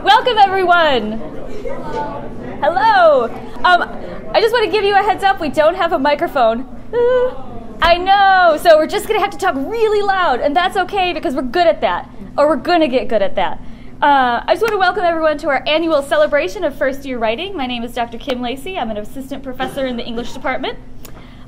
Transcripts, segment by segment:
Welcome, everyone. Hello. I just want to give you a heads up. We don't have a microphone. I know. So we're just going to have to talk really loud, and that's okay because we're good at that, or we're going to get good at that. I just want to welcome everyone to our annual celebration of first-year writing. My name is Dr. Kim Lacey. I'm an assistant professor in the English department.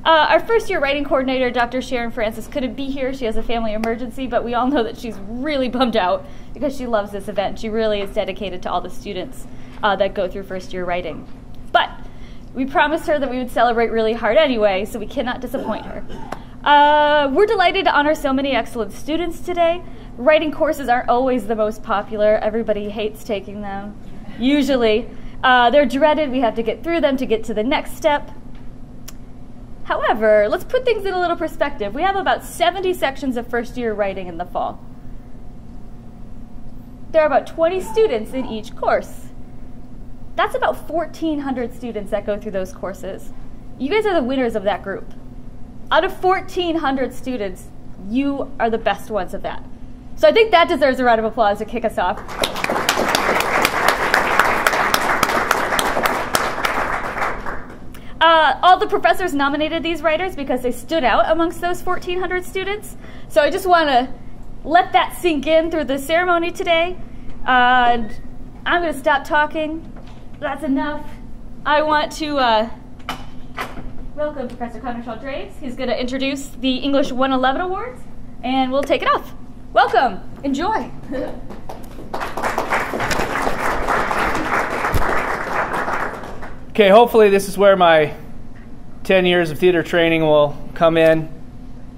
Our first-year writing coordinator, Dr. Sharon Francis, couldn't be here. She has a family emergency, but we all know that she's really bummed out because she loves this event. She really is dedicated to all the students that go through first-year writing. But we promised her that we would celebrate really hard anyway, so we cannot disappoint her. We're delighted to honor so many excellent students today. Writing courses aren't always the most popular. Everybody hates taking them. Usually. They're dreaded. We have to get through them to get to the next step. However, let's put things in a little perspective. We have about 70 sections of first-year writing in the fall. There are about 20 students in each course. That's about 1,400 students that go through those courses. You guys are the winners of that group. Out of 1,400 students, you are the best ones of that. So I think that deserves a round of applause to kick us off. All the professors nominated these writers because they stood out amongst those 1,400 students. So I just want to let that sink in through the ceremony today. I'm going to stop talking. That's enough. I want to welcome Professor Connor Shaw-Draves. He's going to introduce the English 111 Awards, and we'll take it off. Welcome. Enjoy. Okay, hopefully this is where my 10 years of theater training will come in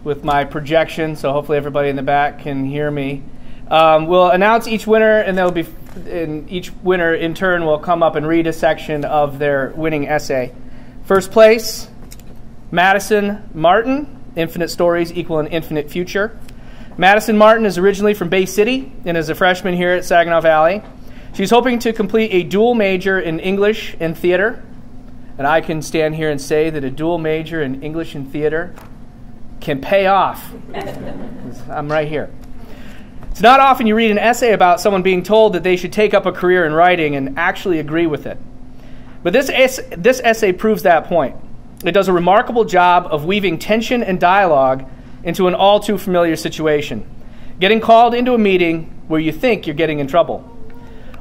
with my projection, so hopefully everybody in the back can hear me. We'll announce each winner, and each winner in turn will come up and read a section of their winning essay. First place, Madison Martin, Infinite Stories Equal an Infinite Future. Madison Martin is originally from Bay City and is a freshman here at Saginaw Valley. She's hoping to complete a dual major in English and theater. And I can stand here and say that a dual major in English and theater can pay off. I'm right here. It's not often you read an essay about someone being told that they should take up a career in writing and actually agree with it. But this essay proves that point. It does a remarkable job of weaving tension and dialogue into an all-too-familiar situation, getting called into a meeting where you think you're getting in trouble,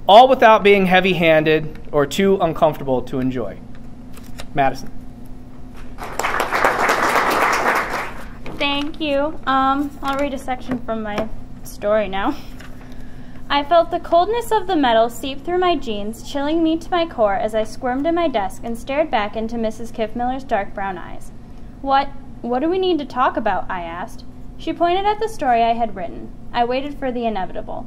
all without being heavy-handed or too uncomfortable to enjoy. Madison. Thank you. I'll read a section from my story now. I felt the coldness of the metal seep through my jeans, chilling me to my core as I squirmed in my desk and stared back into Mrs. Kiffmiller's dark brown eyes. What do we need to talk about? I asked. She pointed at the story I had written. I waited for the inevitable.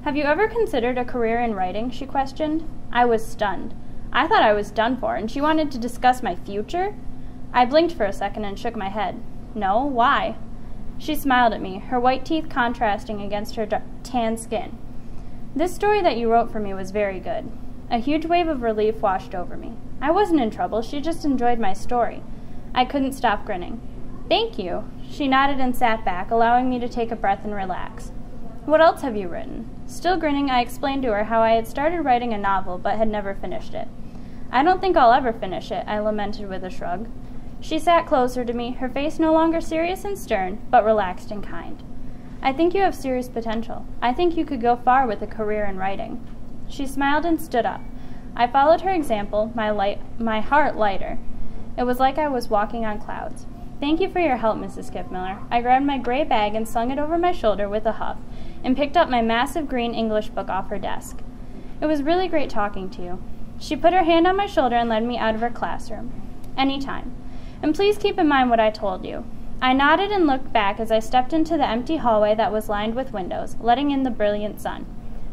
Have you ever considered a career in writing? She questioned. I was stunned. I thought I was done for, and she wanted to discuss my future? I blinked for a second and shook my head. No, why? She smiled at me, her white teeth contrasting against her tan skin. This story that you wrote for me was very good. A huge wave of relief washed over me. I wasn't in trouble, she just enjoyed my story. I couldn't stop grinning. Thank you. She nodded and sat back, allowing me to take a breath and relax. What else have you written? Still grinning, I explained to her how I had started writing a novel but had never finished it. I don't think I'll ever finish it, I lamented with a shrug. She sat closer to me, her face no longer serious and stern, but relaxed and kind. I think you have serious potential. I think you could go far with a career in writing. She smiled and stood up. I followed her example, my heart lighter. It was like I was walking on clouds. Thank you for your help, Mrs. Kiffmiller. I grabbed my gray bag and slung it over my shoulder with a huff, and picked up my massive green English book off her desk. It was really great talking to you. She put her hand on my shoulder and led me out of her classroom. Anytime. And please keep in mind what I told you. I nodded and looked back as I stepped into the empty hallway that was lined with windows, letting in the brilliant sun.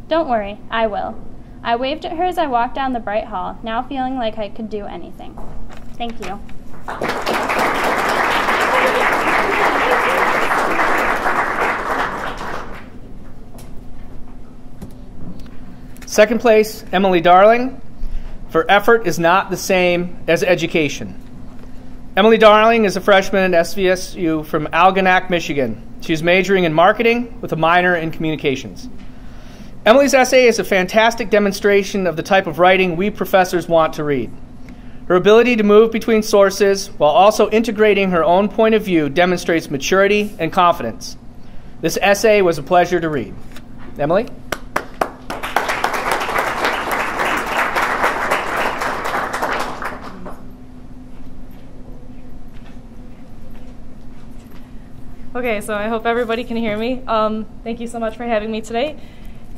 Don't worry, I will. I waved at her as I walked down the bright hall, now feeling like I could do anything. Thank you. Second place, Emily Darling, for effort is not the same as education. Emily Darling is a freshman at SVSU from Algonac, Michigan. She's majoring in marketing with a minor in communications. Emily's essay is a fantastic demonstration of the type of writing we professors want to read. Her ability to move between sources while also integrating her own point of view demonstrates maturity and confidence. This essay was a pleasure to read. Emily? Okay, so I hope everybody can hear me. Thank you so much for having me today.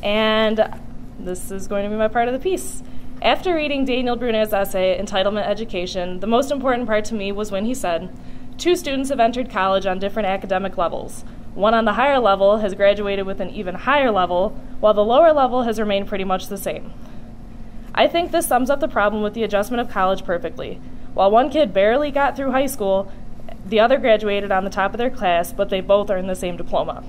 And this is going to be my part of the piece. After reading Daniel Brunner's essay, Entitlement Education, the most important part to me was when he said, 2 students have entered college on different academic levels. One on the higher level has graduated with an even higher level, while the lower level has remained pretty much the same. I think this sums up the problem with the adjustment of college perfectly. While one kid barely got through high school, the other graduated on the top of their class, but they both earned the same diploma.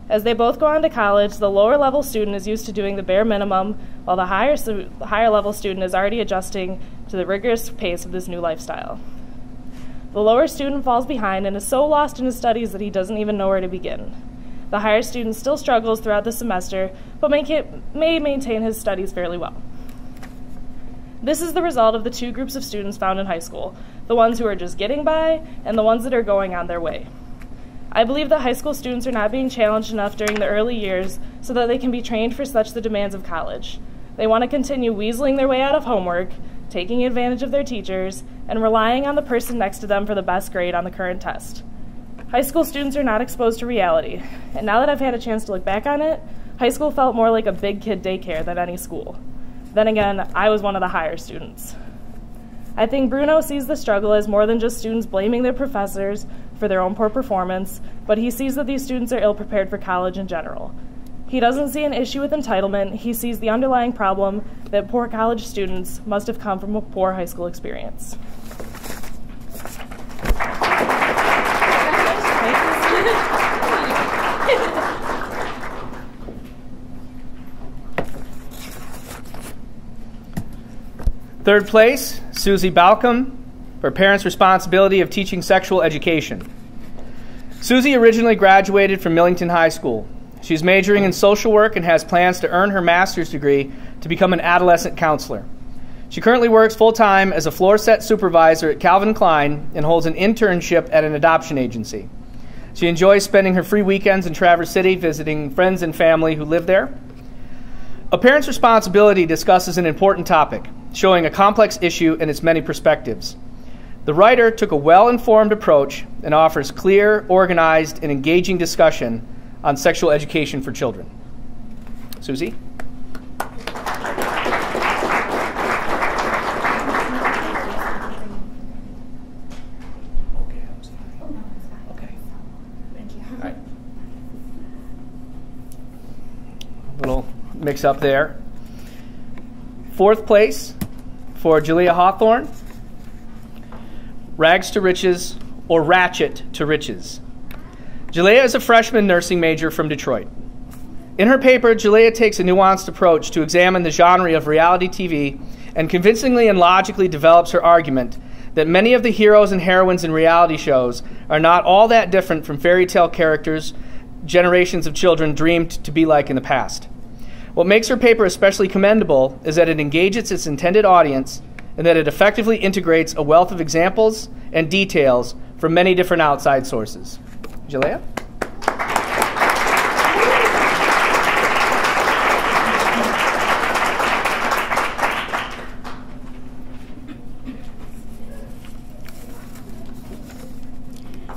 As they both go on to college, the lower level student is used to doing the bare minimum, while the higher level student is already adjusting to the rigorous pace of this new lifestyle. The lower student falls behind and is so lost in his studies that he doesn't even know where to begin. The higher student still struggles throughout the semester, but may maintain his studies fairly well. This is the result of the 2 groups of students found in high school, the ones who are just getting by and the ones that are going on their way. I believe that high school students are not being challenged enough during the early years so that they can be trained for such the demands of college. They want to continue weaseling their way out of homework, taking advantage of their teachers, and relying on the person next to them for the best grade on the current test. High school students are not exposed to reality, and now that I've had a chance to look back on it, high school felt more like a big kid daycare than any school. Then again, I was one of the higher students. I think Bruno sees the struggle as more than just students blaming their professors for their own poor performance, but he sees that these students are ill-prepared for college in general. He doesn't see an issue with entitlement, he sees the underlying problem that poor college students must have come from a poor high school experience. Third place, Susie Balcom, for Parents' Responsibility of Teaching Sexual Education. Susie originally graduated from Millington High School. She's majoring in social work and has plans to earn her master's degree to become an adolescent counselor. She currently works full-time as a floor set supervisor at Calvin Klein and holds an internship at an adoption agency. She enjoys spending her free weekends in Traverse City visiting friends and family who live there. A Parent's Responsibility discusses an important topic, showing a complex issue and its many perspectives. The writer took a well-informed approach and offers clear, organized, and engaging discussion on sexual education for children. Susie? Little mix up there. Fourth place for Jalea Hawthorne, Rags to Riches or Ratchet to Riches. Jalea is a freshman nursing major from Detroit. In her paper, Jalea takes a nuanced approach to examine the genre of reality TV and convincingly and logically develops her argument that many of the heroes and heroines in reality shows are not all that different from fairy tale characters generations of children dreamed to be like in the past. What makes her paper especially commendable is that it engages its intended audience and that it effectively integrates a wealth of examples and details from many different outside sources. Jalea?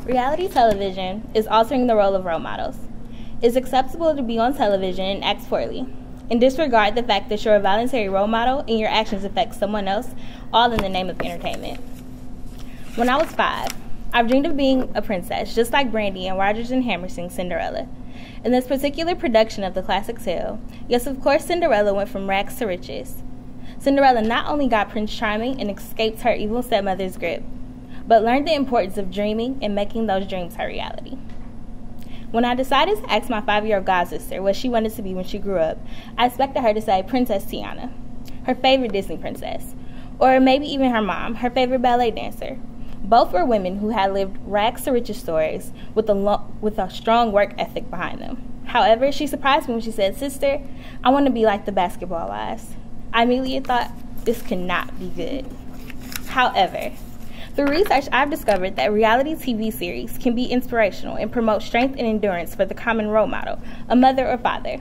Reality television is altering the role of role models. It's acceptable to be on television and act poorly, and disregard the fact that you're a voluntary role model and your actions affect someone else, all in the name of entertainment. When I was 5, I dreamed of being a princess, just like Brandy and Rodgers and Hammerstein's Cinderella. In this particular production of the classic tale, yes, of course, Cinderella went from rags to riches. Cinderella not only got Prince Charming and escaped her evil stepmother's grip, but learned the importance of dreaming and making those dreams her reality. When I decided to ask my 5-year-old godsister what she wanted to be when she grew up, I expected her to say Princess Tiana, her favorite Disney princess, or maybe even her mom, her favorite ballet dancer. Both were women who had lived rags to riches stories with a strong work ethic behind them. However, she surprised me when she said, "Sister, I want to be like the basketball wives." I immediately thought, this cannot be good. However, through research, I've discovered that reality TV series can be inspirational and promote strength and endurance for the common role model, a mother or father.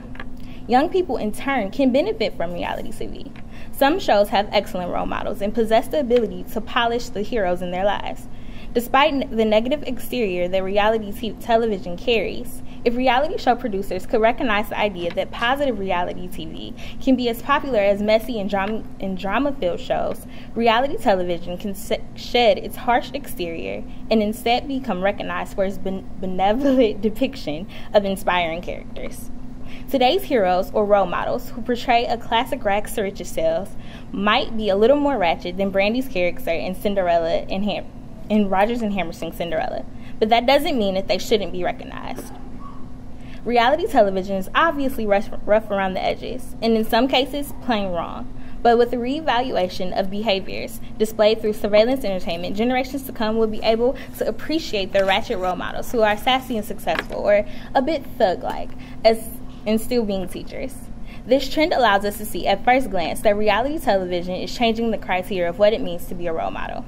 Young people, in turn, can benefit from reality TV. Some shows have excellent role models and possess the ability to polish the heroes in their lives. Despite the negative exterior that reality television carries, if reality show producers could recognize the idea that positive reality TV can be as popular as messy and drama-filled shows, reality television can shed its harsh exterior and instead become recognized for its benevolent depiction of inspiring characters. Today's heroes or role models who portray a classic rags to riches tales might be a little more ratchet than Brandy's character in Cinderella in Rodgers and Hammerstein's Cinderella, but that doesn't mean that they shouldn't be recognized. Reality television is obviously rough around the edges, and in some cases, plain wrong. But with the reevaluation of behaviors displayed through surveillance entertainment, generations to come will be able to appreciate their ratchet role models who are sassy and successful, or a bit thug-like, and still being teachers. This trend allows us to see at first glance that reality television is changing the criteria of what it means to be a role model.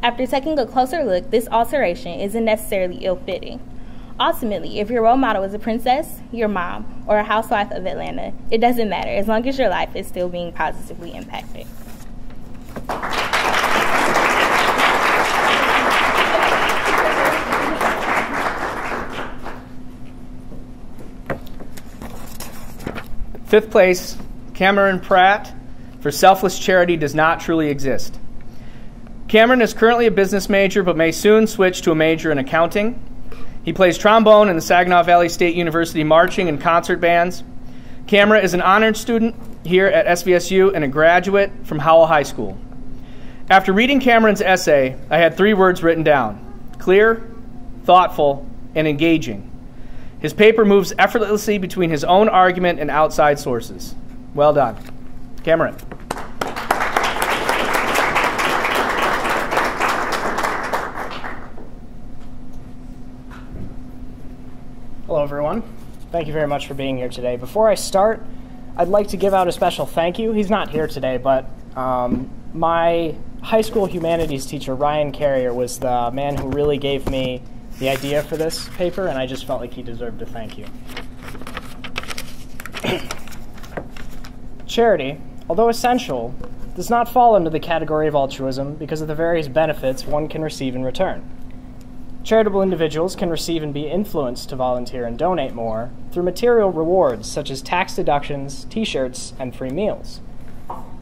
After taking a closer look, this alteration isn't necessarily ill-fitting. Ultimately, if your role model is a princess, your mom, or a housewife of Atlanta, it doesn't matter as long as your life is still being positively impacted. Fifth place, Cameron Pratt for Selfless Charity Does Not Truly Exist. Cameron is currently a business major but may soon switch to a major in accounting. He plays trombone in the Saginaw Valley State University marching and concert bands. Cameron is an honored student here at SVSU and a graduate from Howell High School. After reading Cameron's essay, I had 3 words written down: clear, thoughtful, and engaging. His paper moves effortlessly between his own argument and outside sources. Well done. Cameron. Hello, everyone. Thank you very much for being here today. Before I start, I'd like to give out a special thank you. He's not here today, but my high school humanities teacher, Ryan Carrier, was the man who really gave me the idea for this paper, and I just felt like he deserved a thank you. Charity, although essential, does not fall under the category of altruism because of the various benefits one can receive in return. Charitable individuals can receive and be influenced to volunteer and donate more through material rewards such as tax deductions, t-shirts, and free meals.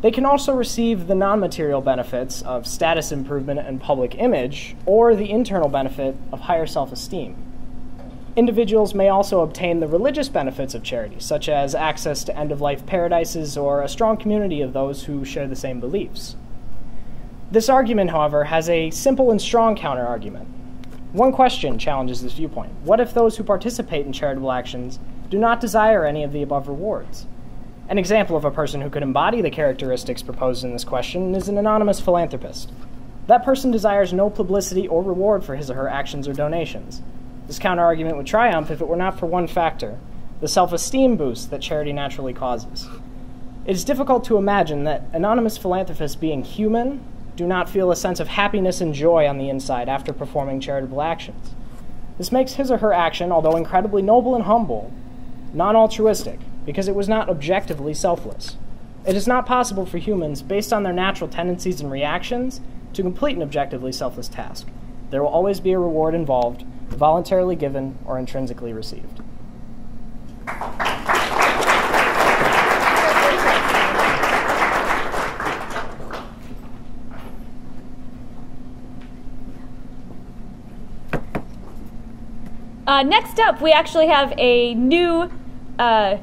They can also receive the non-material benefits of status improvement and public image, or the internal benefit of higher self-esteem. Individuals may also obtain the religious benefits of charity, such as access to end-of-life paradises or a strong community of those who share the same beliefs. This argument, however, has a simple and strong counter-argument. One question challenges this viewpoint. What if those who participate in charitable actions do not desire any of the above rewards? An example of a person who could embody the characteristics proposed in this question is an anonymous philanthropist. That person desires no publicity or reward for his or her actions or donations. This counterargument would triumph if it were not for one factor: the self-esteem boost that charity naturally causes. It is difficult to imagine that anonymous philanthropists, being human, do not feel a sense of happiness and joy on the inside after performing charitable actions. This makes his or her action, although incredibly noble and humble, non-altruistic, because it was not objectively selfless. It is not possible for humans, based on their natural tendencies and reactions, to complete an objectively selfless task. There will always be a reward involved, voluntarily given or intrinsically received. Next up, we actually have a new, kind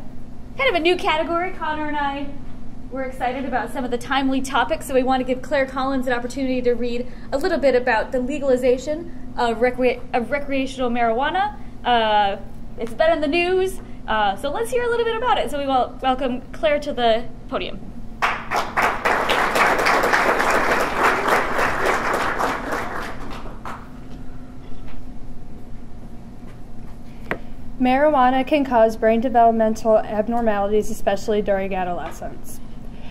of a new category. Connor and I were excited about some of the timely topics, so we want to give Claire Collins an opportunity to read a little bit about the legalization of recreational marijuana. It's been in the news, so let's hear a little bit about it. So we will welcome Claire to the podium. Marijuana can cause brain developmental abnormalities, especially during adolescence.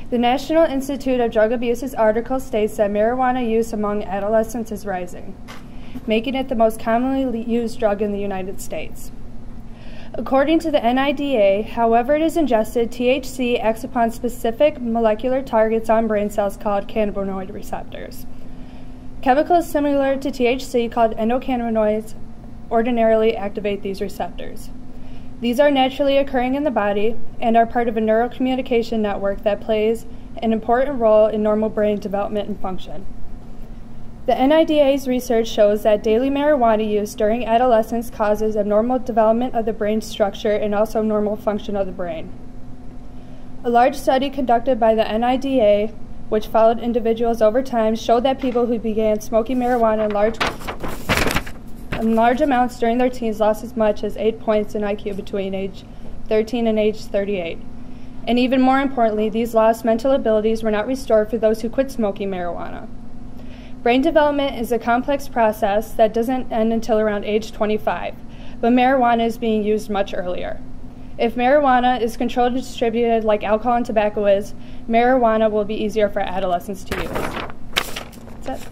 The National Institute of Drug Abuse's article states that marijuana use among adolescents is rising, making it the most commonly used drug in the United States. According to the NIDA, however it is ingested, THC acts upon specific molecular targets on brain cells called cannabinoid receptors. Chemicals similar to THC called endocannabinoids ordinarily activate these receptors. These are naturally occurring in the body and are part of a neurocommunication network that plays an important role in normal brain development and function. The NIDA's research shows that daily marijuana use during adolescence causes abnormal development of the brain structure and also normal function of the brain. A large study conducted by the NIDA, which followed individuals over time, showed that people who began smoking marijuana in large amounts during their teens lost as much as 8 points in IQ between age 13 and age 38. And even more importantly, these lost mental abilities were not restored for those who quit smoking marijuana. Brain development is a complex process that doesn't end until around age 25, but marijuana is being used much earlier. If marijuana is controlled and distributed like alcohol and tobacco is, marijuana will be easier for adolescents to use. That's it.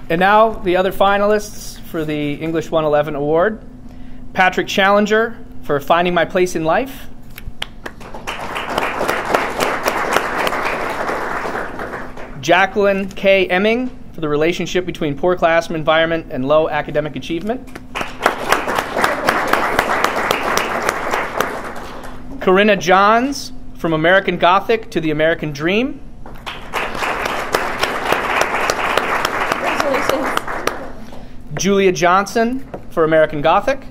And now the other finalists for the English 111 Award. Patrick Challenger for Finding My Place in Life. Jacqueline K. Emming for the relationship between poor classroom environment and low academic achievement. Corinna Johns from American Gothic to the American Dream. Julia Johnson for American Gothic.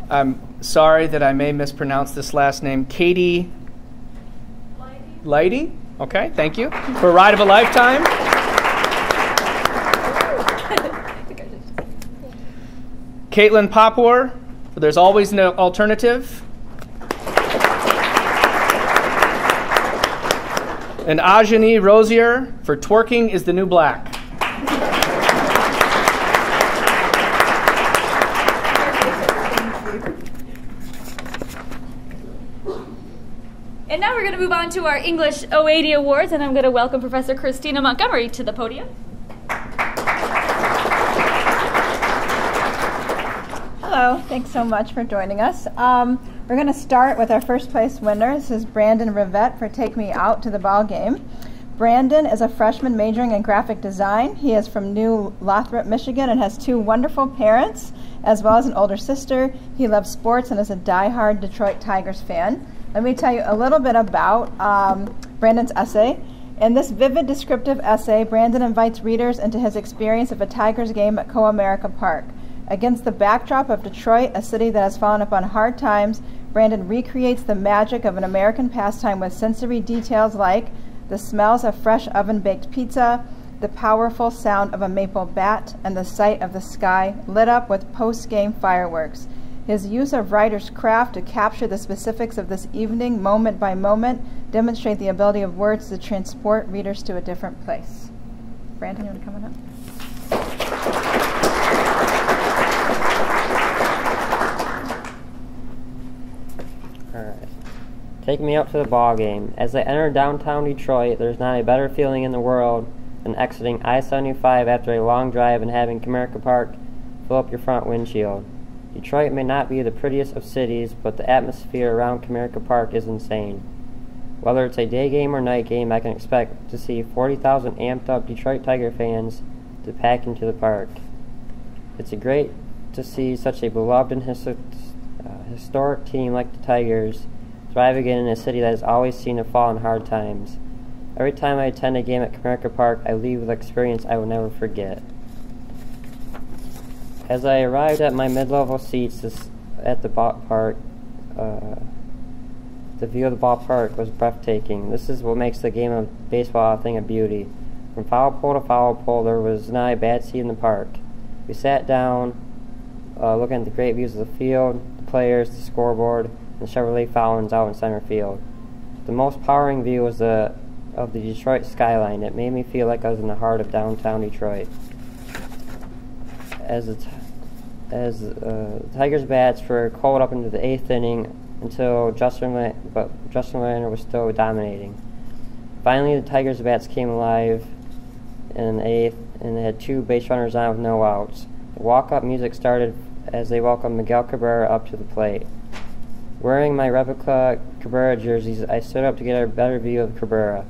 I'm sorry that I may mispronounce this last name. Katie Leidy? Okay, thank you. For Ride of a Lifetime. Caitlin Popwar for There's Always No Alternative. And Ajani Rosier for Twerking is the New Black. And now we're going to move on to our English 080 Awards, and I'm going to welcome Professor Christina Montgomery to the podium. Hello, thanks so much for joining us. We're going to start with our first place winner. This is Brandon Rivette for Take Me Out to the Ball Game. Brandon is a freshman majoring in graphic design. He is from New Lothrop, Michigan, and has two wonderful parents, as well as an older sister. He loves sports and is a diehard Detroit Tigers fan. Let me tell you a little bit about Brandon's essay. In this vivid, descriptive essay, Brandon invites readers into his experience of a Tigers game at Co-America Park. Against the backdrop of Detroit, a city that has fallen upon hard times, Brandon recreates the magic of an American pastime with sensory details like the smells of fresh oven-baked pizza, the powerful sound of a maple bat, and the sight of the sky lit up with post-game fireworks. His use of writer's craft to capture the specifics of this evening, moment by moment, demonstrate the ability of words to transport readers to a different place. Brandon, you want to come on up? Take me out to the ball game. As I enter downtown Detroit, there's not a better feeling in the world than exiting I-75 after a long drive and having Comerica Park fill up your front windshield. Detroit may not be the prettiest of cities, but the atmosphere around Comerica Park is insane. Whether it's a day game or night game, I can expect to see 40,000 amped up Detroit Tiger fans to pack into the park. It's great to see such a beloved and historic team like the Tigers thrive again in a city that has always seen a fall in hard times. Every time I attend a game at Comerica Park, I leave with an experience I will never forget. As I arrived at my mid-level seats at the ballpark, the view of the ballpark was breathtaking. This is what makes the game of baseball a thing of beauty. From foul pole to foul pole, there was not a bad seat in the park. We sat down, looking at the great views of the field, the players, the scoreboard, and the Chevrolet fountains out in center field. The most powering view was of the Detroit skyline. It made me feel like I was in the heart of downtown Detroit. As the Tigers' bats were cold up into the 8th inning until Justin Lerner was still dominating. Finally, the Tigers' bats came alive in the 8th, and they had 2 base runners on with no outs. The walk-up music started as they welcomed Miguel Cabrera up to the plate. Wearing my replica Cabrera jerseys, I stood up to get a better view of Cabrera.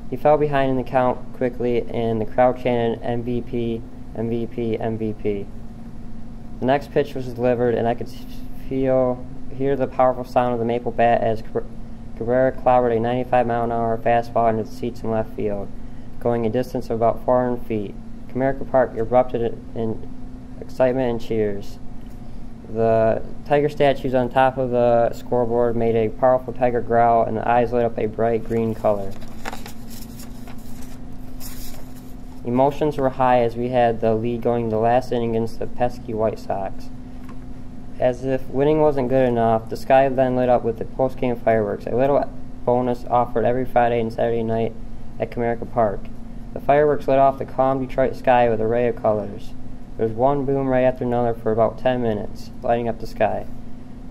He fell behind in the count quickly, and the crowd chanted MVP, MVP, MVP. The next pitch was delivered, and I could hear the powerful sound of the maple bat as Cabrera clobbered a 95-mile-an-hour fastball into the seats in left field, going a distance of about 400 feet. Comerica Park erupted in excitement and cheers. The tiger statues on top of the scoreboard made a powerful tiger growl, and the eyes lit up a bright green color. Emotions were high as we had the lead going the last inning against the pesky White Sox. As if winning wasn't good enough, the sky then lit up with the post-game fireworks, a little bonus offered every Friday and Saturday night at Comerica Park. The fireworks lit off the calm Detroit sky with an array of colors. There was one boom right after another for about 10 minutes, lighting up the sky.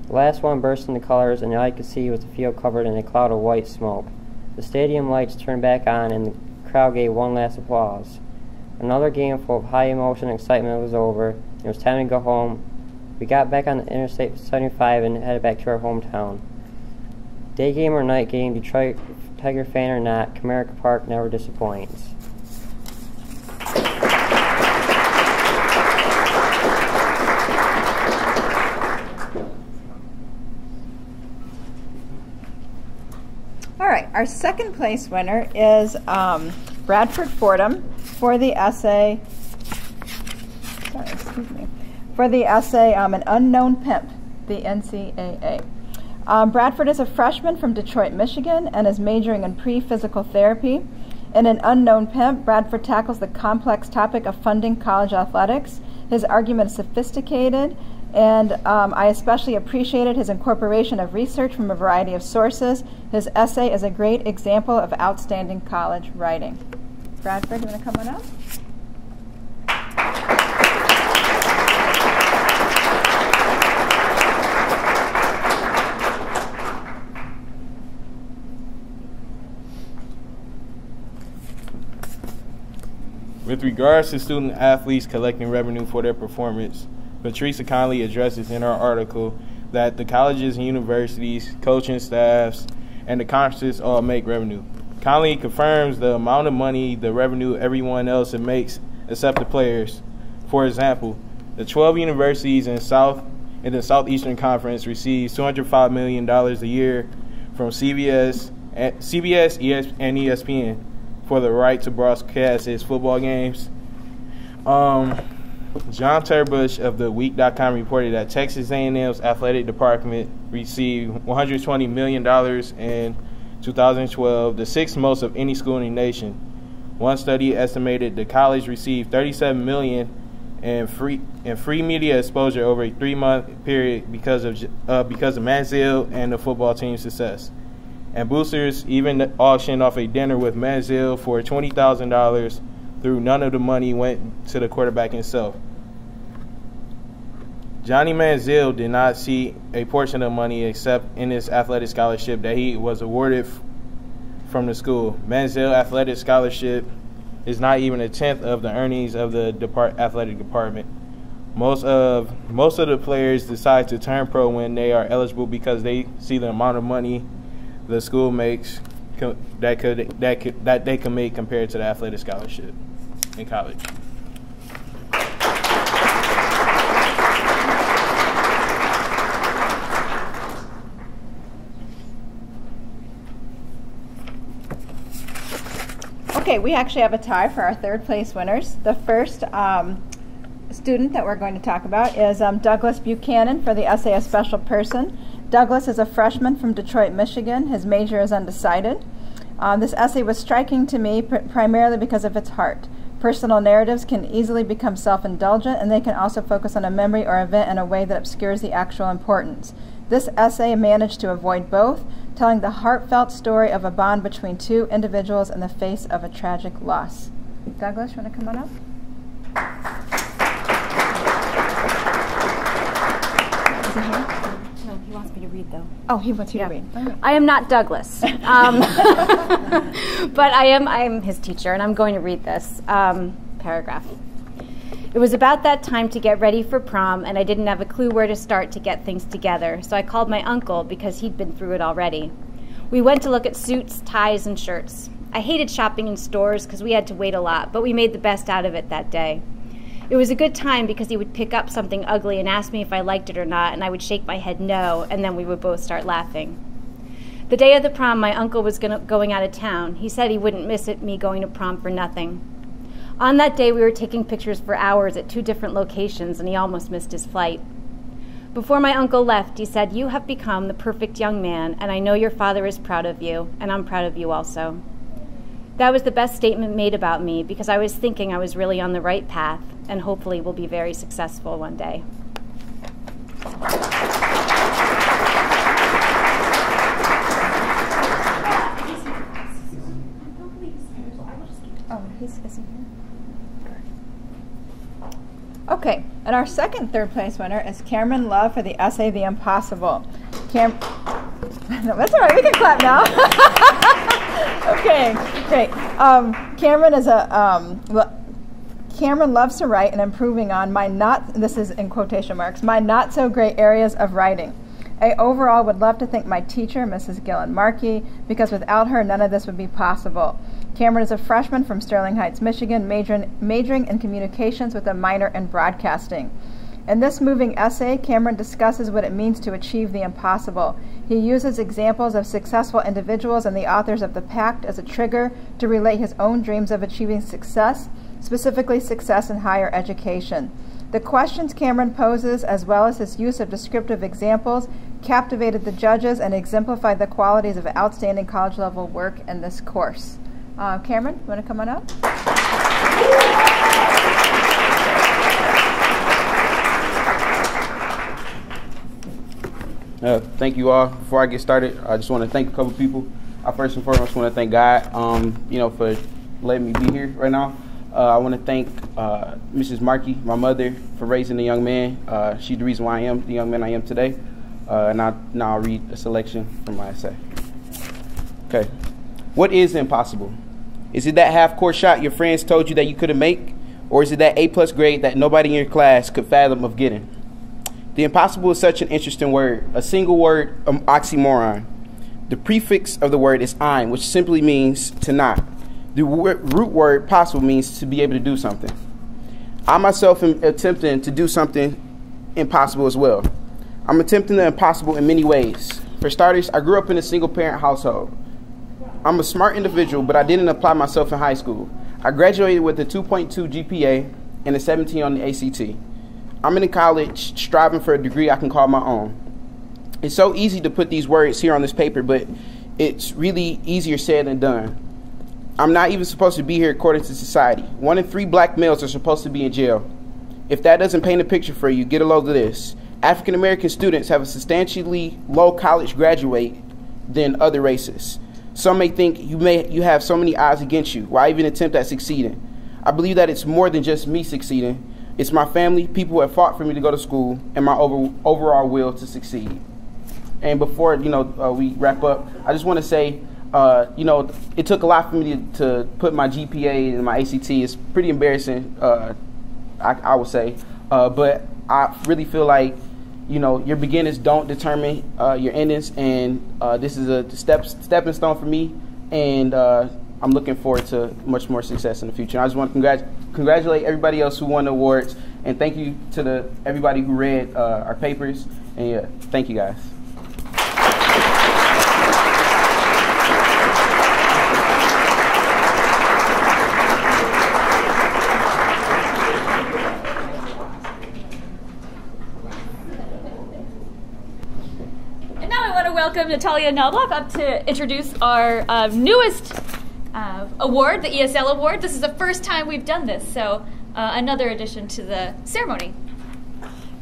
The last one burst into colors, and all I could see was the field covered in a cloud of white smoke. The stadium lights turned back on, and the crowd gave one last applause. Another game full of high emotion and excitement was over, and it was time to go home. We got back on the Interstate 75 and headed back to our hometown. Day game or night game, Detroit Tiger fan or not, Comerica Park never disappoints. All right, our second place winner is Bradford Fordham for the essay, An Unknown Pimp, the NCAA. Bradford is a freshman from Detroit, Michigan, and is majoring in pre-physical therapy. In An Unknown Pimp, Bradford tackles the complex topic of funding college athletics. His argument is sophisticated, and I especially appreciated his incorporation of research from a variety of sources. His essay is a great example of outstanding college writing. Bradford, you want to come on up? With regards to student athletes collecting revenue for their performance, Patricia Conley addresses in her article that the colleges and universities, coaching staffs, and the conferences all make revenue. Conley confirms the amount of money, the revenue everyone else makes except the players. For example, the 12 universities in the Southeastern Conference receives $205 million a year from CBS, and ESPN for the right to broadcast its football games. John Turbush of the Week.com reported that Texas A&M's athletic department received $120 million in 2012, the sixth most of any school in the nation. One study estimated the college received $37 million in free media exposure over a 3-month period because of Manziel and the football team's success. And boosters even auctioned off a dinner with Manziel for $20,000 through none of the money went to the quarterback himself. Johnny Manziel did not see a portion of money except in his athletic scholarship that he was awarded from the school. Manziel athletic scholarship is not even a tenth of the earnings of the athletic department. Most of the players decide to turn pro when they are eligible because they see the amount of money the school makes that they can make compared to the athletic scholarship in college. Okay, we actually have a tie for our third place winners. The first student that we're going to talk about is Douglas Buchanan for the essay A Special Person. Douglas is a freshman from Detroit, Michigan. His major is undecided. This essay was striking to me primarily because of its heart. Personal narratives can easily become self-indulgent, and they can also focus on a memory or event in a way that obscures the actual importance. This essay managed to avoid both, telling the heartfelt story of a bond between two individuals in the face of a tragic loss. Douglas, you want to come on up? Is he here? No, he wants me to read, though. Oh, he wants you to read. Right. I am not Douglas, but I am his teacher, and I'm going to read this paragraph. It was about that time to get ready for prom, and I didn't have a clue where to start to get things together, so I called my uncle because he'd been through it already. We went to look at suits, ties, and shirts. I hated shopping in stores because we had to wait a lot, but we made the best out of it that day. It was a good time because he would pick up something ugly and ask me if I liked it or not, and I would shake my head no, and then we would both start laughing. The day of the prom, my uncle was going out of town. He said he wouldn't miss me going to prom for nothing. On that day, we were taking pictures for hours at 2 different locations, and he almost missed his flight. Before my uncle left, he said, "You have become the perfect young man, and I know your father is proud of you, and I'm proud of you also." That was the best statement made about me because I was thinking I was really on the right path and hopefully will be very successful one day. Oh, he's here. Okay, and our second third place winner is Cameron Love for the essay The Impossible. No, that's all right, we can clap now. Okay, great. Cameron is Cameron loves to write and improving on this is in quotation marks, my not so great areas of writing. I overall would love to thank my teacher, Mrs. Gillen Markey, because without her, none of this would be possible. Cameron is a freshman from Sterling Heights, Michigan, majoring in communications with a minor in broadcasting. In this moving essay, Cameron discusses what it means to achieve the impossible. He uses examples of successful individuals and the authors of The Pact as a trigger to relate his own dreams of achieving success, specifically success in higher education. The questions Cameron poses, as well as his use of descriptive examples, captivated the judges and exemplified the qualities of outstanding college-level work in this course. Cameron, you want to come on up? Thank you all. Before I get started, I just want to thank a couple people. I first and foremost want to thank God, for letting me be here right now. I want to thank Mrs. Markey, my mother, for raising the young man. She's the reason why I am the young man I am today. And now I'll read a selection from my essay. Okay. What is impossible? Is it that half-court shot your friends told you that you couldn't make? Or is it that A+ grade that nobody in your class could fathom of getting? The impossible is such an interesting word, a single word oxymoron. The prefix of the word is ein, which simply means to not. The root word possible means to be able to do something. I myself am attempting to do something impossible as well. I'm attempting the impossible in many ways. For starters, I grew up in a single-parent household. I'm a smart individual, but I didn't apply myself in high school. I graduated with a 2.2 GPA and a 17 on the ACT. I'm in college striving for a degree I can call my own. It's so easy to put these words here on this paper, but it's really easier said than done. I'm not even supposed to be here according to society. 1 in 3 black males are supposed to be in jail. If that doesn't paint a picture for you, get a load of this. African American students have a substantially low college graduate than other races. Some may think you have so many odds against you. Why even attempt at succeeding? I believe that it's more than just me succeeding. It's my family, people who have fought for me to go to school, and my overall will to succeed. And before we wrap up, I just want to say, it took a lot for me to put my GPA and my ACT. It's pretty embarrassing, I would say. But I really feel like, your beginnings don't determine your endings, and this is a stepping stone for me, and I'm looking forward to much more success in the future. And I just want to congratulate everybody else who won the awards, and thank you to everybody who read our papers, and thank you guys. And now I want to welcome Natalia Nelbach up to introduce our newest award, the ESL award. This is the first time we've done this, so another addition to the ceremony.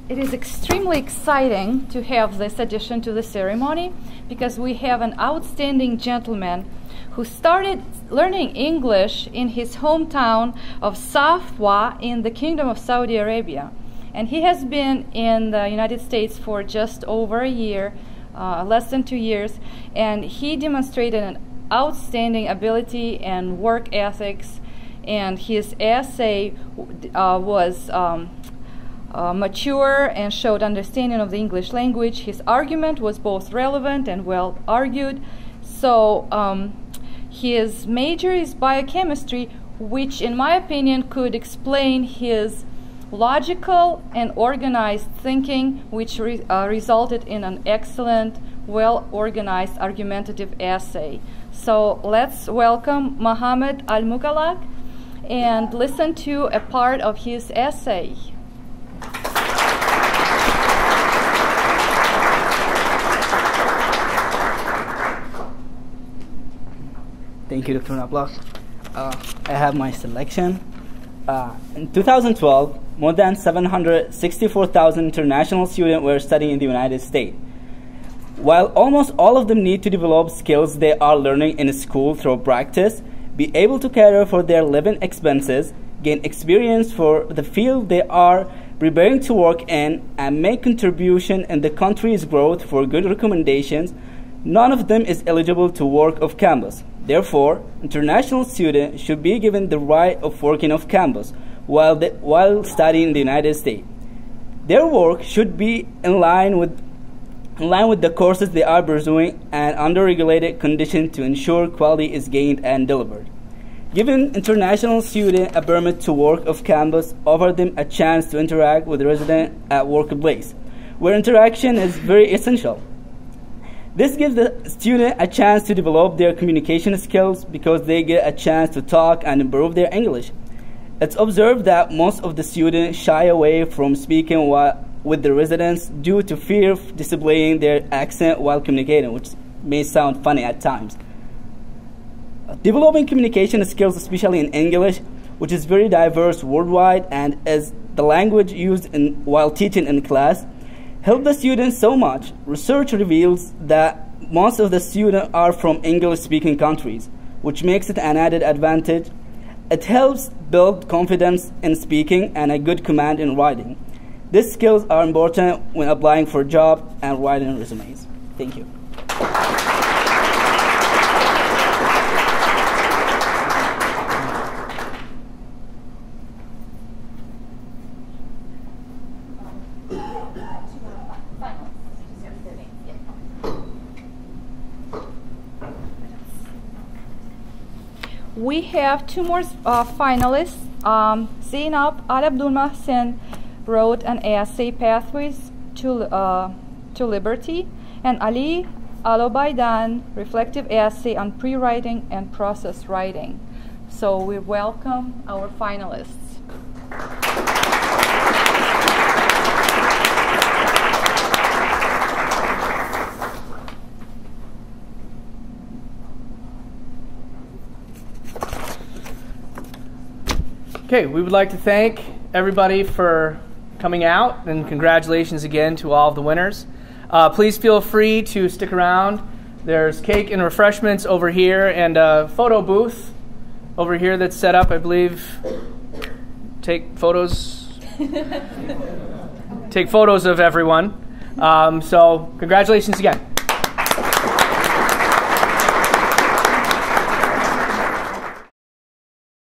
It is extremely exciting to have this addition to the ceremony because we have an outstanding gentleman who started learning English in his hometown of Safwa in the Kingdom of Saudi Arabia. And he has been in the United States for just over a year, less than 2 years, and he demonstrated an outstanding ability and work ethics, and his essay was mature and showed understanding of the English language. His argument was both relevant and well argued. So his major is biochemistry, which in my opinion could explain his logical and organized thinking, which resulted in an excellent, well-organized, argumentative essay. So let's welcome Mohammed Al-Mughallaq and listen to a part of his essay. Thank you, Dr. Nabla. I have my selection. In 2012, more than 764,000 international students were studying in the United States. While almost all of them need to develop skills they are learning in school through practice, be able to cater for their living expenses, gain experience for the field they are preparing to work in, and make contribution in the country's growth for good recommendations, none of them is eligible to work off campus. Therefore, international students should be given the right of working off campus while studying in the United States. Their work should be in line with the courses they are pursuing and under regulated conditions to ensure quality is gained and delivered. Giving international students a permit to work off campus offers them a chance to interact with residents at workplace, where interaction is very essential. This gives the student a chance to develop their communication skills because they get a chance to talk and improve their English. It's observed that most of the students shy away from speaking with the residents due to fear of displaying their accent while communicating, which may sound funny at times. Developing communication skills, especially in English, which is very diverse worldwide and is the language used while teaching in class, help the students so much. Research reveals that most of the students are from English-speaking countries, which makes it an added advantage. It helps build confidence in speaking and a good command in writing. These skills are important when applying for jobs and writing resumes. Thank you. We have two more finalists. Zainab Al-Abdul Mahsen wrote an essay, Pathways to Liberty, and Ali Al-Obaidan, reflective essay on pre-writing and process writing. So we welcome our finalists. Okay, we would like to thank everybody for coming out, and congratulations again to all of the winners. Please feel free to stick around. There's cake and refreshments over here, and a photo booth over here that's set up, I believe. Take photos of everyone. So congratulations again.